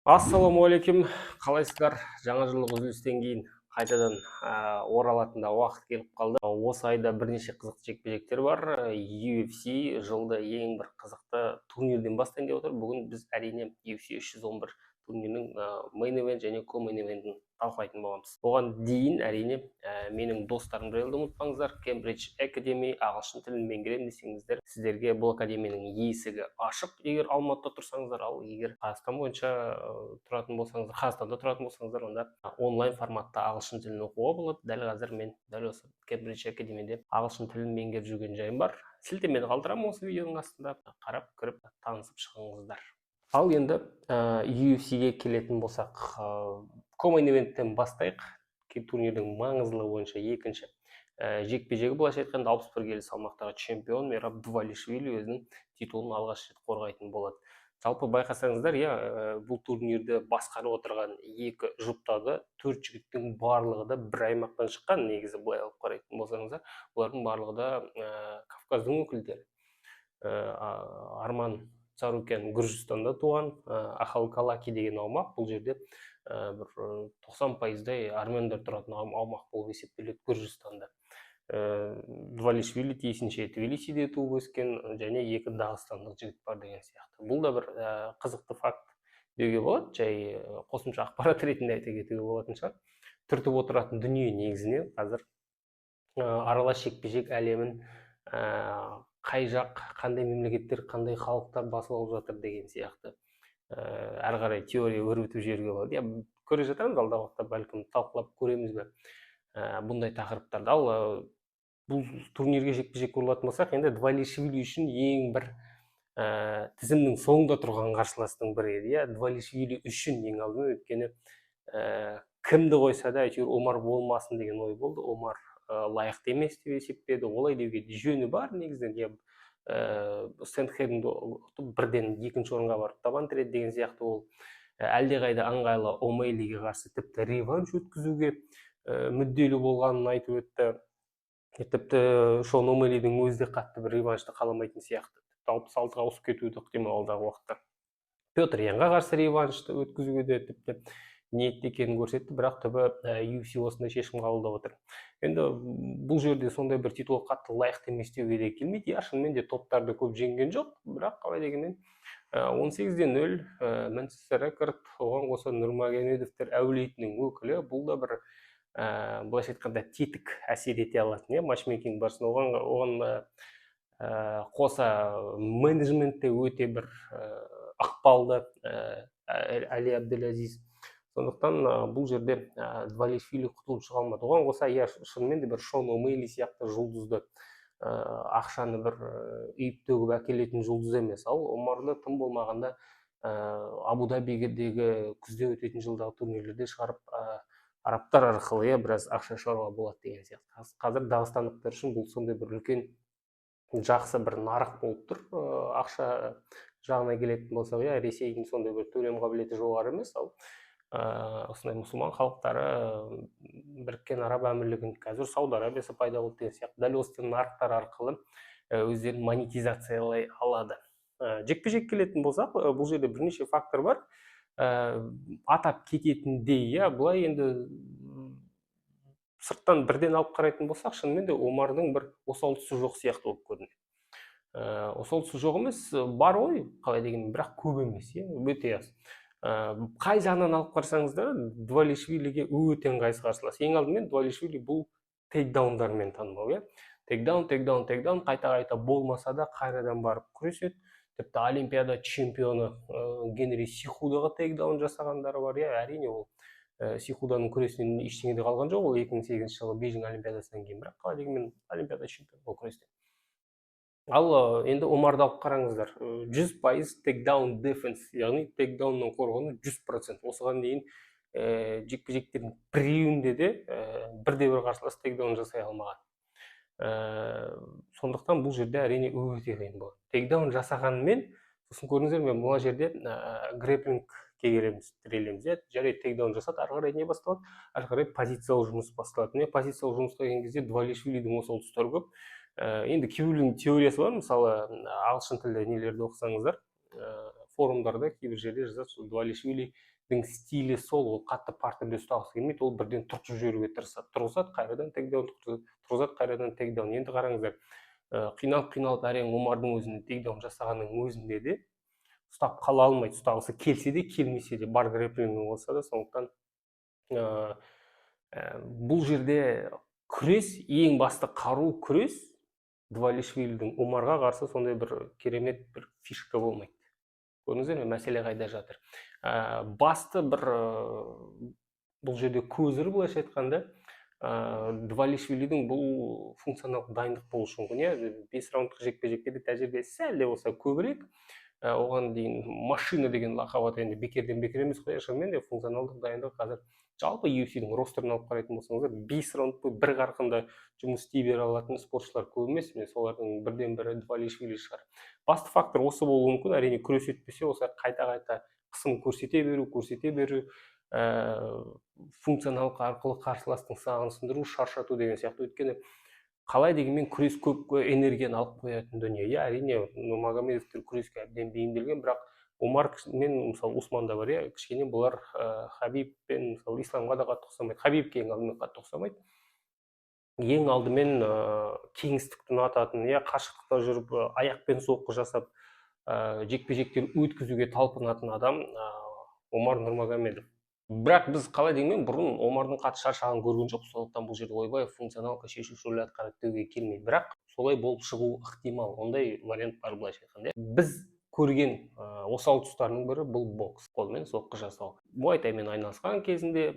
Ассалаумағалейкум, қалайсыздар? Жаңа жылдық үзілістен кейін қайтадан оралатында уақыт келіп қалды. Осы айда бірнеше қызықты жекпе-жектер бар. UFC жылды ең бір қызықты турнирден бастайын деп отыр. Бүгін біз әрине UFC 311 турнирінің мейн ивент және ко-мейн ивентін талқылайтын боламыз. Оған дейін әрине менің достарым жайлы ұмытпаңыздар. Cambridge Academy ағылшын тілін меңгеремін десеңіздер, сіздерге бұл академияның есігі ашық. Егер Алматыда тұрсаңыздар, ал егер Қазақстан бойынша тұратын болсаңыздар, Қазақстанда тұратын болсаңыздар, онда онлайн форматта ағылшын тілін оқуға болады. Дәл қазір мен дәл осы Cambridge Academy'де ағылшын тілін меңгеріп жүрген жайым бар. Сілтемені қалдырамын осы видеоның астында, қарап кіріп танысып шығыңыздар. Ал енді UFC-ге келетін болсақ, ко-мейн ивенттен бастайық. Турнирдің маңыздылығы бойынша екінші жекпе-жегі, былайша айтқанда 61 келі салмақтағы чемпион Мераб Двалишвили өзінің титулын алғаш рет қорғайтын болады. Жалпы байқасаңыздар, бұл турнирді басқарып отырған екі жұптағы 4 жігіттің барлығы да бір аймақтан шыққан. Негізі былай алып қарайтын болсаңыздар, олардың барлығы да Кавказдың өкілдері. Арман Царукян Гүржістанда туған, Ахалкалаки деген аумақ, бұл жерде бір 90%-дай армяндар тұратын аумақ болып есептеледі Гүржістанда. Двалишвили тиісінше Тбилисиде туып өскен және екі дағыстандық жігіт бар деген сияқты. Бұл да бір қызықты факт деуге болады, жай қосымша ақпарат ретінде айта кетуге болатын шығар. Түртіп отыратын дүние негізінен қазір аралас жекпе-жек әлемін қай жақ, қандай мемлекеттер, қандай халықтар басып алып жатыр деген сияқты әрі қарай теория өрбітіп жіберуге болады. Көре жатамыз, алдағы уақытта бәлкім талқылап көреміз бе бұндай тақырыптарды. Ал бұл турнирге жекпе-жек көрілетін болсақ, енді Двалишвили үшін ең бір тізімнің соңында тұрған қарсыластың бірі еді. Двалишвили үшін ең алдымен, өйткені кімді қойса да әйтеуір Омар болмасын деген ой болды. Омар лайықты емес деп есептеді. Олай деуге жөні бар негізінен. Стендхедіңді ұтып бірден екінші орынға барып табан тіреді деген сияқты. Ол әлдеқайда ыңғайлы Омейлиге қарсы тіпті реванш өткізуге мүдделі болғанын айтып өтті. Тіпті Шон Омейлидің өзі де қатты бір реваншты қаламайтын сияқты. 66-ға ауысып кетуі ықтимал алдағы уақытта. Петр Янға қарсы реваншты өткізуге де тіпті ниетті екенін көрсетті, бірақ түбі UFC осындай шешім қабылдап отыр. Енді бұл жерде сондай бір титул қатты лайықты емес деуге де келмейді. Шынымен де топтарды көп жеңген жоқ, бірақ қалай дегенмен 18-0 мінсіз рекорд, оған қоса Нурмагомедовтер әулетінің өкілі. Бұл да бір былайша айтқанда тетік әсер ете алатын матчмейкинг барысында. Оған қоса менеджментте өте бір ықпалды Али Абделазиз. Сондықтан бұл жерде Двалишвили құтылып шыға алмады. Оған қоса шынымен де бір Шон Омейли сияқты жұлдызды ақшаны бір үйіп төгіп әкелетін жұлдыз емес. Ал Омарды тым болмағанда Абу Дабидегі күзде өтетін жылдағы турнирлерде шығарып арабтар арқылы біраз ақша шығаруға болады деген сияқты. Қазір дағыстандықтар үшін бұл сондай бір үлкен жақсы бір нарық болып тұр. Ақша жағына келетін болсақ, Ресейдің сондай бір төлем қабілеті жоғары емес, ал осындай мұсылман халықтары Біріккен Араб Әмірлігін, қазір Сауд Арабиясы пайда болды деген сияқты. Дәл осы нарықтар арқылы өздерін монетизациялай алады. Жекпе-жек келетін болсақ, бұл жерде бірнеше фактор бар. Атап кететіндей, бұлай енді сырттан бірден алып қарайтын болсақ, шынымен де Омардың бір осал тұсы жоқ сияқты болып көрінеді. Осал тұсы жоқ емес, бар ой, қалай деген, бірақ көп емес, өте аз. Қай жағынан алып қарсаңыздар, Двалишвилиге өте ыңғайсыз қарсылас. Ең алдымен Двалишвили бұл тейкдаундармен танымал. Тейкдаун, қайта болмаса да қайрадан барып күреседі. Тіпті Олимпиада чемпионы Генри Сихудаға тейкдаун жасағандары бар. Әрине ол Сихуданың күресінен ештеңе де қалған жоқ. Ол 2008 жылы Бейжің Олимпиадасынан кейін, бірақ қалай дегенмен Олимпиада чемпионы бұл күресте. Ал енді Омарды алып қараңыздар, 100% тейкдаун дефенс, яғни тейкдауннан қорғану 100%. Осыған дейін жекпе-жектердің біреуінде де бірде-бір қарсылас тейкдаун жасай алмаған. Сондықтан бұл жерде әрине өте қиын болады. Тейкдаун жасағанмен, сосын көріңіздер, мен бұл жерде грэпплингке келеміз, тірелеміз. Жарайды, тейкдаун жасады, ары қарай не басталады? Ары қарай позициялық жұмыс басталады. Позициялық жұмысқа келген кезде Двалишвилидің осал тұстары көп. Енді кейбіреудің теориясы бар, мысалы ағылшын тілді нелерді оқысаңыздар, форумдарда кейбір жерде жазады, сол Двалишвилидің стилі сол, ол қатты партерде ұстағысы келмейді, ол бірден тұртып жіберуге тырысады, тұрғызады, қайрадан тейкдаун, тұрғызады, қайрадан тейкдаун. Енді қараңыздар, қиналып әрең Омардың өзіне тейкдаун жасағанның өзінде де ұстап қала алмайды, ұстағысы келсе де келмесе де, бар грэпплингі болса да. Сондықтан бұл жерде күрес, ең басты қару күрес. Двалишвилидің Омарға қарсы сондай бір керемет бір фишка болмайды. Көрдіңіздер ме, мәселе қайда жатыр? Басты бір бұл жерде көзір, былайша айтқанда, Двалишвилидің бұл функционалдық дайындық болушы мүмкін. 5 раундтық жекпе-жекте де тәжірибесі сәл де болса көбірек. Оған дейін машина деген лақап аты енді бекерден бекер емес қой, шынымен де функционалдық дайындық қазір жалпы UFC-дің ростерін алып қарайтын болсаңыздар, 5 раунд бойы бір қарқында жұмыс істей бере алатын спортшылар көп емес. Солардың бірден бірі Двалишвили шығар. Басты фактор осы болуы мүмкін. Әрине күрес өтпесе, осы қайта қысым көрсете беру, функционалдық арқылы қарсыластың сағын сындыру, шаршату деген сияқты. Өйткені қалай дегенмен күрес көп энергияны алып қоятын дүние. Әрине Нурмагомедовтер күреске әбден бейімделген, бірақ Омар мен мысалы Усманда бар, кішкене бұлар Хабиб пен мысалы Исламға да қатты ұқсамайды. Хабибке ең алдымен қатты ұқсамайды. Ең алдымен кеңістікті ұнататын, қашықтықта жүріп аяқпен соққы жасап жекпе-жектер өткізуге талпынатын адам Омар Нурмагомедов. Бірақ біз қалай дегенмен бұрын Омардың қатты шаршағанын көрген жоқ. Сондықтан бұл жерде ойбай функционалка шешуші рөл атқарады деуге келмейді. Бірақ солай болып шығуы ықтимал. Ондай вариант бар, былайша айтқанда. Біз көрген осал тұстарының бірі бұл бокс, қолмен соққы жасау. Муайтаймен айналысқан кезінде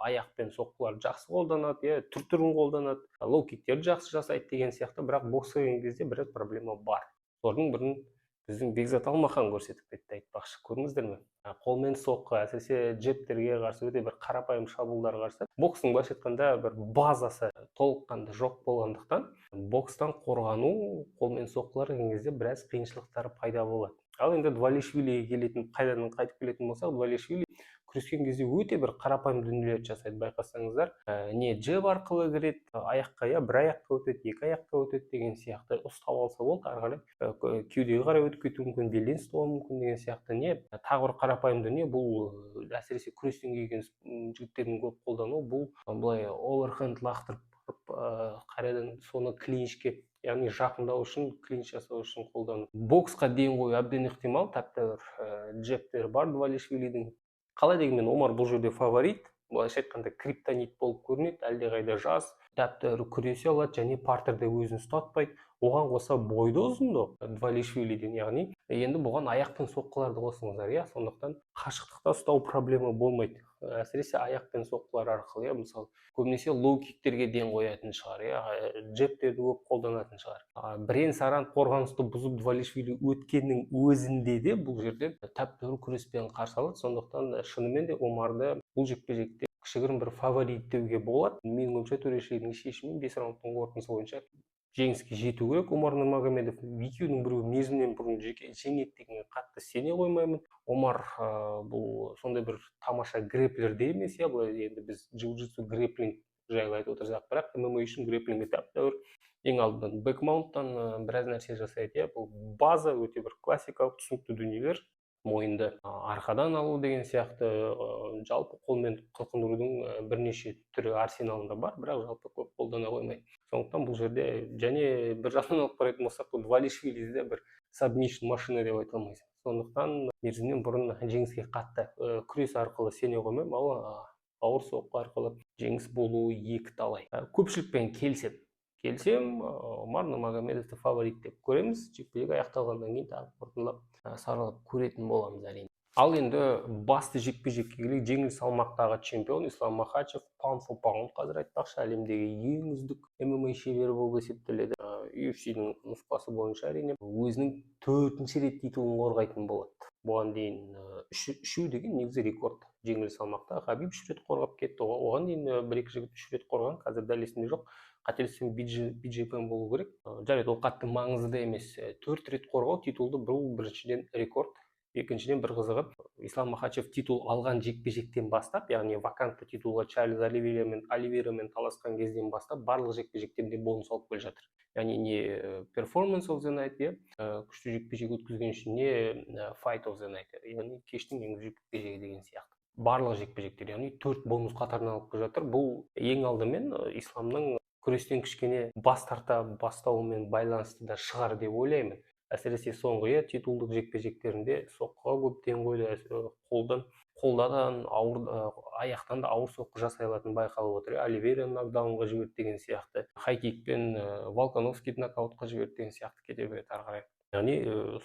аяқпен соққылар жақсы қолданады, түр-түрін қолданады, лоу-киктерді жақсы жасайды деген сияқты. Бірақ бокс деген кезде біраз проблема бар. Солардың бірін біздің Бекзат Алмахан көрсетіп кетті, айтпақшы. Көрдіңіздер ме? Қолмен соққы, әсіресе джебтерге қарсы, өте бір қарапайым шабуылдарға қарсы бокстың былайша айтқанда бір базасы толыққанды жоқ болғандықтан, бокстан қорғану, қолмен соққылар деген кезде біраз қиыншылықтар пайда болады. Ал енді Двалишвилиге келетін, қайтадан қайтып келетін болсақ, Двалишвили күрескен кезде өте бір қарапайым дүниелерді жасайды. Байқасаңыздар, не джеб арқылы кіреді, аяққа, бір аяққа өтеді, екі аяққа өтеді деген сияқты. Ұстап алса болды, ары қарай кеудеге қарай өтіп кетуі мүмкін, белден ұстауы мүмкін деген сияқты. Тағы бір қарапайым дүние, бұл әсіресе күрестен келген жігіттердің көп қолдануы, бұл былай оверхенд лақтырып қарадан соны клинчке, яғни жақындау үшін, клинч жасау үшін қолдану. Боксқа дейін қою әбден ықтимал, тәптір джебтер бар Двалишвилидің. Қалай дегенмен Омар бұл жерде фаворит, былайша айтқанда криптонит болып көрінеді, әлдеқайда жас, тәптір күресе алады және партерде өзін ұстатпайды. Оған қоса бойды ұзындау Двалишвилиден, яғни енді бұған аяқпен соққыларды қосыңыздар, сондықтан қашықтықта ұстау проблема болмайды. Әсіресе аяқпен соққылар арқылы, мысалы көбінесе лоу-киктерге ден қоятын шығар, джебтерді көп қолданатын шығар. Бірен-саран қорғанысты бұзып Двалишвили өткеннің өзінде де бұл жерде тәп-тәуір күреспен қарсы алады. Сондықтан шынымен де Омарды бұл жекпе-жекте кішігірім бір фаворит деуге болады. Менің ойымша төрешілердің шешімімен 5 раундтың қорытындысы бойынша жеңіске жету керек Омар Нурмагомедов. Екеуінің біреуі мерзімнен бұрын жеңеді дегенге қатты сене қоймаймын. Омар бұл сондай бір тамаша грэплер де емес, былай енді біз джиу-джитсу грэплинг жайлы айтып отырсақ, бірақ ММА үшін грэплингке тәп-тәуір. Ең алдынан бэкмаунттан біраз нәрсе жасайды. Бұл база өте бір классикалық түсінікті дүниелер. Мойынды арқадан алу деген сияқты, жалпы қолмен қылқындырудың бірнеше түрі арсеналында бар, бірақ жалпы көп қолдана қоймайды. Сондықтан бұл жерде және бір жағынан алып қарайтын болсақ, Двалишвилиде бір сабмишн машина деп айта алмайсың. Сондықтан мерзімнен бұрын жеңіске қатты күрес арқылы сене қоймаймын, ал ауыр соққы арқылы жеңіс болуы екі талай. Көпшілікпен келсем, Омар Нурмагомедовты фаворит деп көреміз. Жекпе-жек аяқталғаннан кейін тағы қорытындылап саралап көретін боламыз әрине. Ал енді басты жекпе-жекке келейік. Жеңіл салмақтағы чемпион Ислам Махачев pound for pound қазір айтпақшы әлемдегі ең үздік ММА шебері болып есептеледі. UFC-дің нұсқасы бойынша әрине өзінің 4-ші рет титулын қорғайтын болады. Бұған дейін үшеу деген негізі рекорд. Жеңіл салмақта Хабиб 3 рет қорғап кетті. Оған дейін 1-2 жігіт 3 рет қорған, қазір дәл есімде жоқ. Қателеспесем BJPен болу керек. Жарайды, ол қатты маңызды да емес. 4 рет қорғау титулды, бұл біріншіден рекорд. Екіншіден бір қызығы, Ислам Махачев титул алған жекпе-жектен бастап, яғни вакантты титулға Чарльз Оливейрамен таласқан кезден бастап барлық жекпе-жектерде бонус алып келе жатыр. яғни не performance of the night, иә, күшті жекпе-жек өткізген үшін не fight of the night, яғни кештің ең жекпе-жегі деген сияқты. Барлық жекпе-жектер, яғни 4 бонус қатарынан алып келе жатыр. Бұл ең алдымен исламның күрестен кішкене бас тарта бастауымен байланысты да шығар деп ойлаймын. Әсіресе соңғы титулдық жекпе-жектерінде соққыға көп ден қойды, қолдан ауыр, аяқтан да ауыр соққы жасай алатыны байқалып отыр. Оливейраны нокдаунға жіберді деген сияқты, Хайкикпен Волкановскийді нокаутқа жіберді деген сияқты кете береді ары қарай. Яғни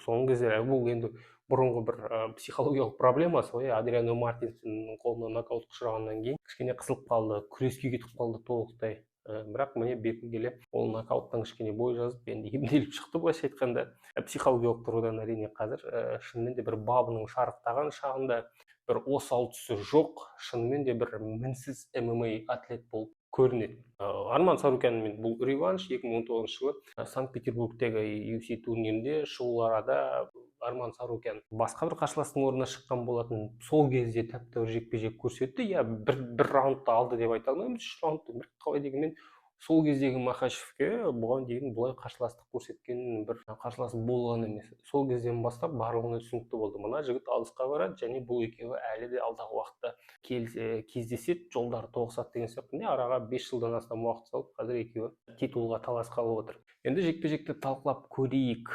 соңғы кездері бұл енді бұрынғы бір психологиялық проблема, ғой. Адриано Мартинстің қолына нокаутқа ұшырағаннан кейін кішкене қысылып қалды, күреске кетіп қалды толықтай. Бірақ міне бері келе ол нокауттан кішкене бой жазып, енді емделіп шықты, былайша айтқанда. Психологиялық тұрғыдан әрине қазір шынымен де бір бабының шарықтаған шағында, бір осал тұсы жоқ, шынымен де бір мінсіз ММА атлет болып көрінеді. Арман Сарукянмен бұл реванш 2019 жылы Санкт-Петербургтегі UFC турнирінде шұғыл арада Арман Сарукян басқа бір қарсыластың орнына шыққан болатын. Сол кезде тәп-тәуір жекпе-жек көрсетті. Бір раундты алды деп айта алмаймыз, 3 раундты. Бір қалай дегенмен сол кездегі Махачевке бұған дейін бұлай қарсыластық көрсеткен бір қарсыласы болған емес. Сол кезден бастап барлығына түсінікті болды. Мына жігіт алысқа барады, және бұл екеуі әлі де алдағы уақытта кездеседі, жолдары тоғысады деген сияқты. Араға 5 жылдан астам уақыт салып, қазір екеуі титулға таласқалы отыр. Енді жекпе-жекті талқылап көрейік.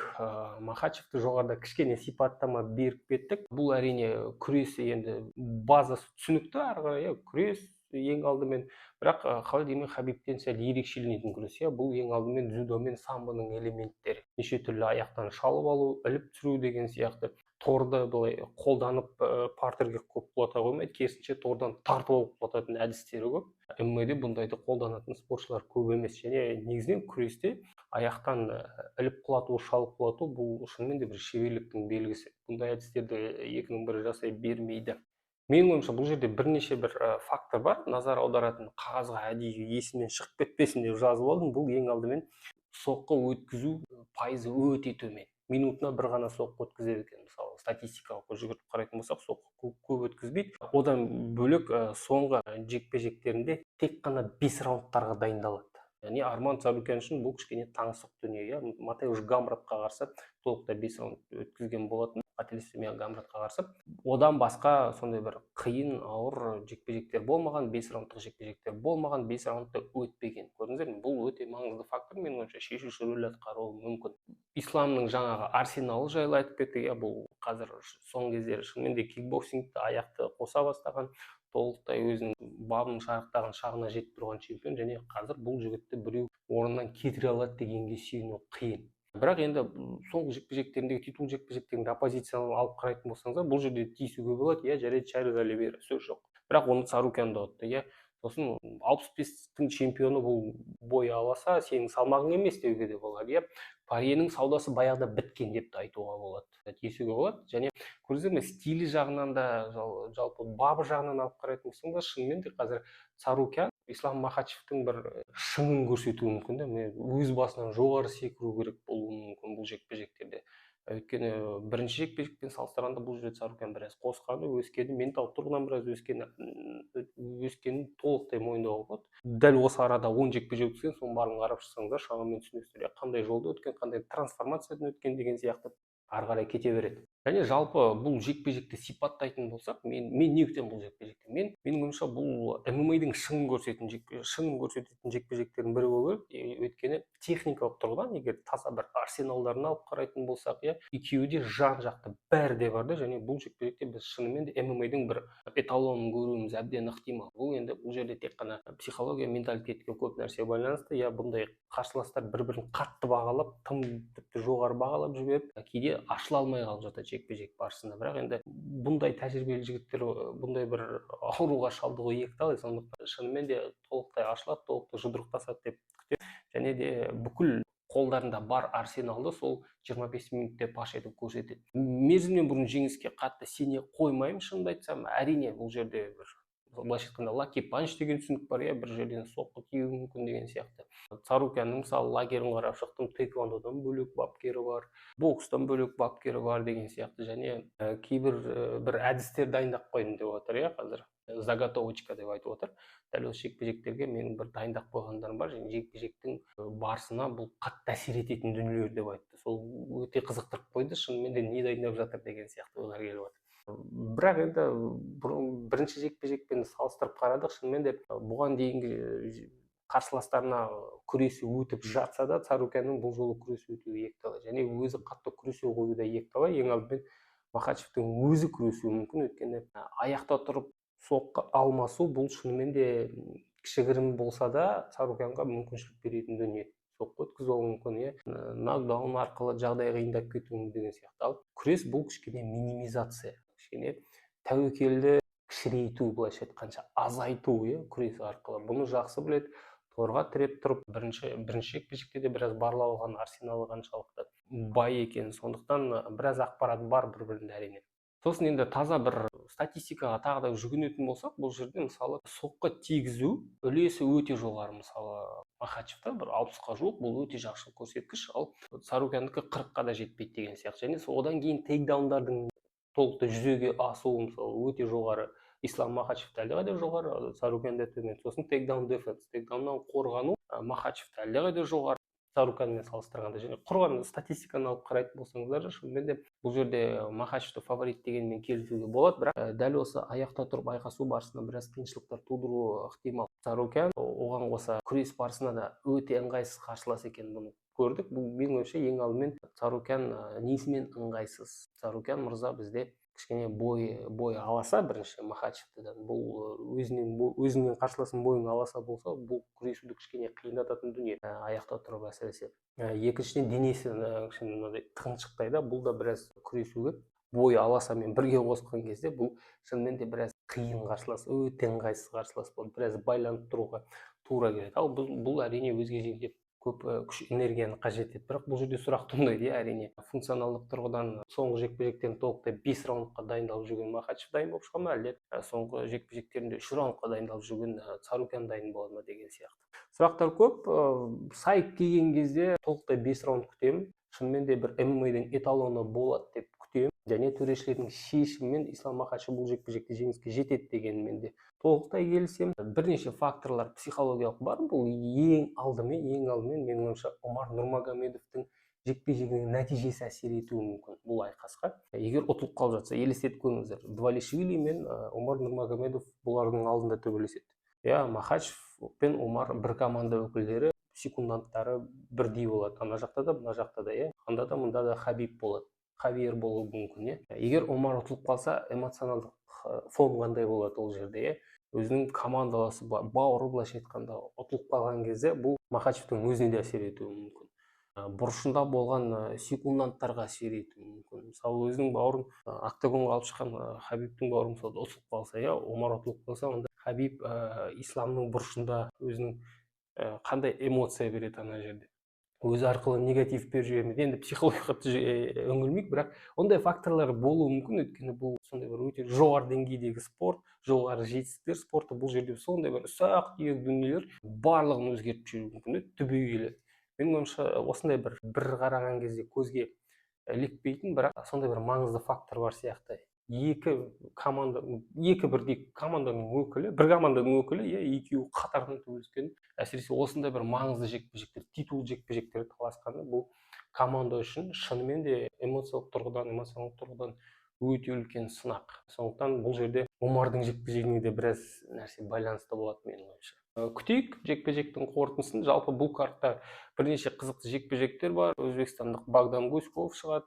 Махачевті жоғарыда кішкене сипаттама беріп кеттік. Бұл әрине күресі, енді базасы түсінікті, ары қарай күрес ең алдымен, бірақ қалай деймін, Хабибтен сәл ерекшеленетін күрес. Бұл ең алдымен дзюдо мен самбоның элементтері. Неше түрлі аяқтан шалып алу, іліп түсіру деген сияқты. Торды былай қолданып партерге көп құлата қоймайды, керісінше тордан тартып алып құлататын әдістері көп. ММА-де бұндайды қолданатын спортшылар көп емес, және негізінен күресте аяқтан іліп құлату, шалып құлату бұл шынымен де бір шеберліктің белгісі. Бұндай әдістерді екінің бірі жасай бермейді. Менің ойымша бұл жерде бірнеше бір фактор бар, назар аударатын. Қағазға әдейі есімнен шығып кетпесін деп жазып алдым. Бұл ең алдымен соққы өткізу пайызы өте төмен. Минутына бір ғана соққы өткізеді екен. Мысалы, статистикаға жүгіріп қарайтын болсақ, соққы көп өткізбейді. Одан бөлек соңғы жекпе-жектерінде тек қана 5 раундтарға дайындалады. Яғни Арман Сарукян үшін бұл кішкене таңсық дүние. Матеуш Гамратқа қарсы толықтай 5 раунд өткізген болатын. Қателеспесем, Гамратқа қарсы. Одан басқа сондай бір қиын, ауыр жекпе-жектер болмаған, 5 раундтық жекпе-жектер болмаған, 5 раундты өтпеген. Көрдіңіздер ме? Бұл өте маңызды фактор, менің ойымша шешуші рөл атқаруы мүмкін. Исламның жаңағы арсеналы жайлы айтып кеттік. Бұл қазір соңғы кездері шынымен де кикбоксингті аяқты қоса бастаған, толықтай өзінің бабының шарықтаған шағына жетіп тұрған чемпион, және қазір бұл жігітті біреу орнынан кетіре алады дегенге сүйену қиын. Бірақ енді соңғы жекпе-жектеріндегі титул жекпе-жектерінде оппозицияны алып қарайтын болсаңыздар, бұл жерде тиісуге болады, жарайды, Чарльз Оливейра, сөз жоқ. Бірақ оны Сарукян да ұтты. Сосын 65-тің чемпионы бұл бой аласа, сенің салмағың емес деуге де болады. Паренің саудасы баяғыда біткен деп те айтуға болады, тиісуге болады. Және көрдіңіздер ме, стилі жағынан да, жалпы бабы жағынан алып қарайтын болсаңыздар, шынымен де қазір Сарукян Ислам Махачевтің бір шыңын көрсетуі мүмкін. Өз басынан жоғары секіру керек болуы мүмкін бұл жекпе-жектерде. Өйткені бірінші жекпе-жекпен салыстырғанда бұл жерде Сарукян біраз қосқаны, өскені, ментал тұрғыдан біраз өскенін толықтай мойындауға болады. Дәл осы арада 10 жекпе-жек өткен, соның барлығын қарап шықсаңыздар, шамамен түсінесіздер, қандай жолда өткен, қандай трансформациядан өткен деген сияқты ары қарай кете береді. Және жалпы бұл жекпе-жекті сипаттайтын болсақ, мен не күтемін бұл жекпе-жектен? Менің ойымша бұл ММА-дің шыңын көрсететін жекпе-жектердің бірі болу керек. Өйткені техникалық тұрғыдан, егер таза бір арсеналдарын алып қарайтын болсақ, екеуі де жан-жақты бәрі де бар, және бұл жекпе-жекте біз шынымен де ММА-дің бір эталонын көруіміз әбден ықтимал. Бұл жерде тек қана психология, менталитетке көп нәрсе байланысты. Бұндай қарсыластар бір-бірін қатты бағалап, тіпті жоғары бағалап жіберіп, кейде ашыла алмай қалып жатады жекпе-жек барысында. Бірақ енді бұндай тәжірибелі жігіттер бұндай бір ауруға шалдығуы екіталай, сондықтан шынымен де толықтай ашылады, толықтай жұдырықтасады деп күтемін. Және де бүкіл қолдарында бар арсеналды сол 25 минутте паш етіп көрсетеді. Мерзімнен бұрын жеңіске қатты сене қоймаймын, шынымды айтсам. Әрине бұл жерде бір былайша айтқанда лаки панч деген түсінік бар, бір жерден соққы тиюі мүмкін деген сияқты. Сарукянның мысалы лагерін қарап шықтым, тэквондодан бөлек бапкері бар, бокстан бөлек бапкері бар деген сияқты, және кейбір бір әдістер дайындап қойдым деп отыр қазір. заготовочка деп айтып отыр. Дәл осы жекпе-жектерге менің бір дайындап қойғандарым бар, және жекпе-жектің барысына бұл қатты әсер ететін дүниелер деп айтты. Сол өте қызықтырып қойды, шынымен де не дайындап жатыр деген сияқты ойлар келіп отыр. Бірақ енді бірінші жекпе-жекпен салыстырып қарадық, шынымен де бұған дейінгі қарсыластарына күресі өтіп жатса да, Царукянның бұл жолы күресі өтуі екіталай, және өзі қатты күресе қоюы да екіталай. Ең алдымен Махачевтің өзі күресуі мүмкін, өйткені аяқта тұрып соққы алмасу бұл шынымен де кішігірім болса да Царукянға мүмкіншілік беретін дүние. Соққы өткізуі мүмкін, нокдаун арқылы жағдай қиындап кетуі мүмкін деген сияқты. Ал күрес бұл кішкене минимизация, кішкене тәуекелді кішірейту, былайша айтқанша азайту, күрес арқылы. Бұны жақсы біледі. Торға тіреп тұрып, бірінші жекпе-жекте де біраз барлап алған, арсеналы қаншалықты бай екен, сондықтан біраз ақпарат бар бір-бірінде әрине. Сосын енді таза бір статистикаға тағы да жүгінетін болсақ, бұл жерде мысалы соққы тигізу үлесі өте жоғары. Мысалы Махачевта бір 60-қа жуық, бұл өте жақсы көрсеткіш, ал Царукяндікі 40-қа да жетпейді деген сияқты. Және одан кейін тейкдаундардың толықтай жүзеге асуы мысалы өте жоғары. Ислам Махачевта әлдеқайда жоғары, Царукянда төмен. Сосын тейкдаун дефенс, тейкдауннан қорғану Махачевта әлдеқайда жоғары Царукянмен салыстырғанда. Және құрған статистиканы алып қарайтын болсаңыздар, шынымен де бұл жерде Махачевті фаворит дегенмен келісуге болады, бірақ дәл осы аяқта тұрып айқасу барысында біраз қиыншылықтар тудыруы ықтимал. Царукян оған қоса күрес барысында да өте ыңғайсыз қарсылас екенін бұны көрдік. Бұл менің ойымша ең алдымен Царукян несімен ыңғайсыз? Царукян мырза бізде кішкене бой аласа бірінші Махачевтадан. Бұл өзінен қарсыласының бойын аласа болса, бұл күресуді кішкене қиындататын дүние, аяқта тұрып әсіресе. Екіншіден денесі кішкене тығыншықтайда, бұл да біраз күресуге бой аласамен бірге қосқан кезде бұл шынымен де біраз қиын қарсылас, өте ыңғайсыз қарсылас болды. Біраз байланып тұруға тура келеді. Ал бұл әрине өз кезегінде көп күш энергияны қажет етеді. Бірақ бұл жерде сұрақ туындайды, әрине. Функционалдық тұрғыдан соңғы жекпе-жектен толықтай 5 раундқа дайындалып жүрген Махачев дайын болып шыға ма, әлде соңғы жекпе-жектерінде 3 раундқа дайындалып жүрген Царукян дайын болады ма деген сияқты. Сұрақтар көп. Сайып келген кезде толықтай 5 раунд күтемін. Шынымен де бір ММА-дің эталоны болады деп күтемін. Және төрешілердің шешімімен Ислам Махачев бұл жекпе-жекте жеңіске жетеді дегенмен де толықтай келісемін. Бірнеше факторлар психологиялық бар. Бұл ең алдымен менің ойымша Омар Нурмагомедовтың жекпе-жегінің нәтижесі әсер етуі мүмкін бұл айқасқа. Егер ұтылып қалып жатса, елестетіп көріңіздер, Двалишвили мен Омар Нурмагомедов бұлардың алдында төбелеседі. Махачев пен Омар бір команда өкілдері, секунданттары бірдей болады. Ана жақта да, мына жақта да, анда да, мында да Хабиб болады. Хавьер болуы мүмкін. Егер Омар ұтылып қалса, эмоционалдық фон қандай болады ол жерде? Өзінің командаласы бауыры, былайша айтқанда, ұтылып қалған кезде бұл Махачевтің өзіне де әсер етуі мүмкін. Бұрышында болған секунданттарға әсер етуі мүмкін. Мысалы, өзінің бауырын октагонға алып шыққан Хабибтің бауыры мысалы ұтылып қалса, Омар ұтылып қалса, онда Хабиб Исламның бұрышында өзінің қандай эмоция береді ана жерде? Өзі арқылы негатив беріп жібермейді. Енді психологияға үңілмейік, бірақ ондай факторлар болуы мүмкін, өйткені бұл сондай бір өте жоғары деңгейдегі спорт, жоғары жетістіктер спорты. Бұл жерде сондай бір ұсақ-түйек дүниелер барлығын өзгертіп жіберуі мүмкін, түбегейлі. Менің ойымша осындай бір қараған кезде көзге ілікпейтін, бірақ сондай бір маңызды фактор бар сияқты. Екі бірдей команданың өкілі, бір команданың өкілі, екеуі қатардан төбелескен. Әсіресе осындай бір маңызды жекпе-жектер, титул жекпе-жектер таласқаны бұл команда үшін шынымен де эмоциялық тұрғыдан өте үлкен сынақ. Сондықтан бұл жерде Омардың жекпе-жегіне де біраз нәрсе байланысты болады менің ойымша. Күтейік жекпе-жектің қорытындысын. Жалпы бұл картта бірнеше қызықты жекпе-жектер бар. Өзбекстандық Богдан Гуськов шығады.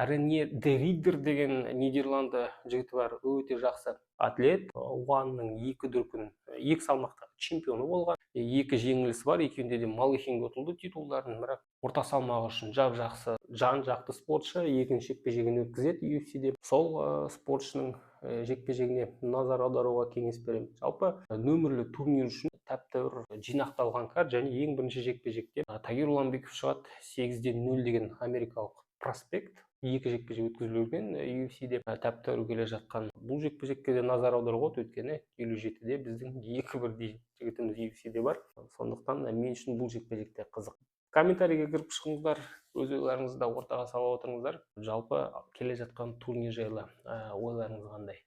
Рене де Ридер деген Нидерланды жігіті бар, өте жақсы атлет. Уанның 2 дүркін, 2 салмақта чемпионы болған. 2 жеңілісі бар, екеуінде де Малыхинге ұтылды титулдарын, бірақ орта салмағы үшін жап-жақсы, жан-жақты спортшы. Екінші жекпе-жегін өткізеді UFC-де. Сол спортшының жекпе-жегіне назар аударуға кеңес беремін. Жалпы нөмірлі турнир үшін тәп-тәуір жинақталған карт, және ең бірінші жекпе-жекте Тагир Уламбеков шығады. 8-0 деген америкалық проспект. 2 жекпе-жек өткізілген UFC-де тәп-тәуір келе жатқан. Бұл жекпе-жекке де назар аударуға, өйткені 57-де біздің 2 бірдей жігітіміз UFC-де бар. Сондықтан мен үшін бұл жекпе-жекте қызық. Комментарийге кіріп шығыңыздар, өз ойларыңызды ортаға салып отырыңыздар. Жалпы келе жатқан турнир жайлы ойларыңыз қандай?